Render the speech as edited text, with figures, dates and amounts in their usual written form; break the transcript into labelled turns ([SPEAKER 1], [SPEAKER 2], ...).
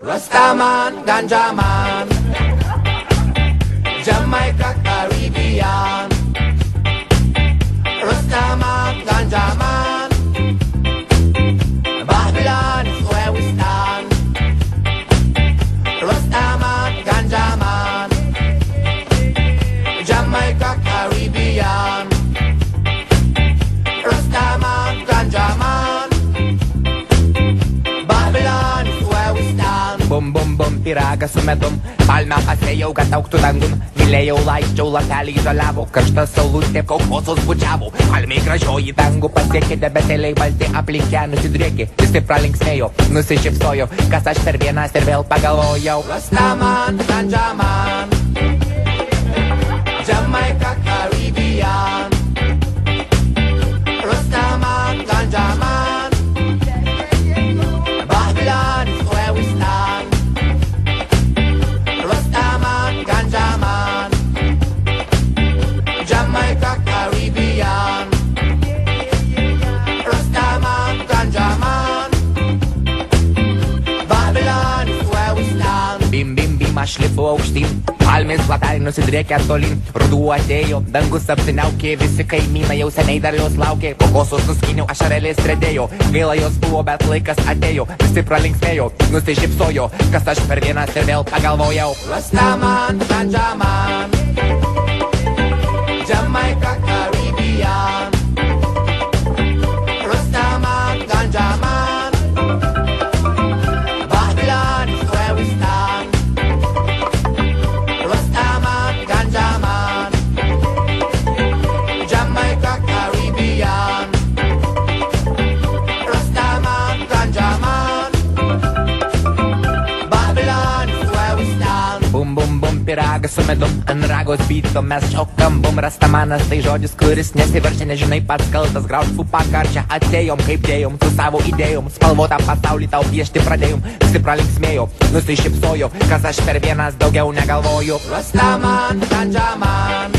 [SPEAKER 1] Rastaman, Ganjaman, Jamaica, Caribbean. Rastaman, Ganjaman, Babylon is where we stand. Rastaman, Ganjaman, Jamaica, Caribbean. Rastaman, Ganjaman, Babylon is where we stand.
[SPEAKER 2] Bum bum bum, pyragą su medum, palmę pasėjau, kad auktų dangun. Mylėjau, laisčiau, lapelį izoliavo, karšta saulutė kaukosos bučiavo. Palmiai gražioji dangų pasiekė, debesėliai balti aplink ją nusidriekė. Visi pralinksmėjo, nusišypsojo, kas aš per vienas ir vėl pagalvojau.
[SPEAKER 1] Rastaman, Ganjaman, Jamaica, Caribbean. Rastaman, Ganjaman, Babylon is where we stand. Rastaman, Ganjaman, Jamaica, Caribbean. Rastaman, Ganjaman, Babylon is where we stand.
[SPEAKER 2] Bim bim bim, aš lipu aukštyn, palmės lapeliai nusidriekė tolyn. Ruduo atėjo, dangus apsiniaukė, visi kaimynai jau seniai dar jos laukė. Kokosus nuskyniau, ašarėlės dredėjo, gaila jos buvo, bet laikas atėjo. Visi pralinksmėjo, nusišypsojo, kas aš per vienas ir vėl pagalvojau.
[SPEAKER 1] Rastaman, Ganjaman, Jamaica, Caribbean. Rastaman, Ganjaman, Babylon is where we stand. Rastaman, Ganjaman, Jamaica, Caribbean. Rastaman, Ganjaman, Babylon is where we stand.
[SPEAKER 2] Bum bum bum, pyragą su medum, ant ragos byto mes šokam. Bum, rastamanas tai žodis, kuris nesiverčia, nežinai pats kaltas. Grauž fupaką, ar čia atėjom, kaip dėjom, su savo idėjom. Spalvotą pasaulį tau piešti pradėjom. Visi pralinksmėjo, nusišypsojo, kas aš per vienas daugiau negalvoju.
[SPEAKER 1] Rastaman, Ganjaman,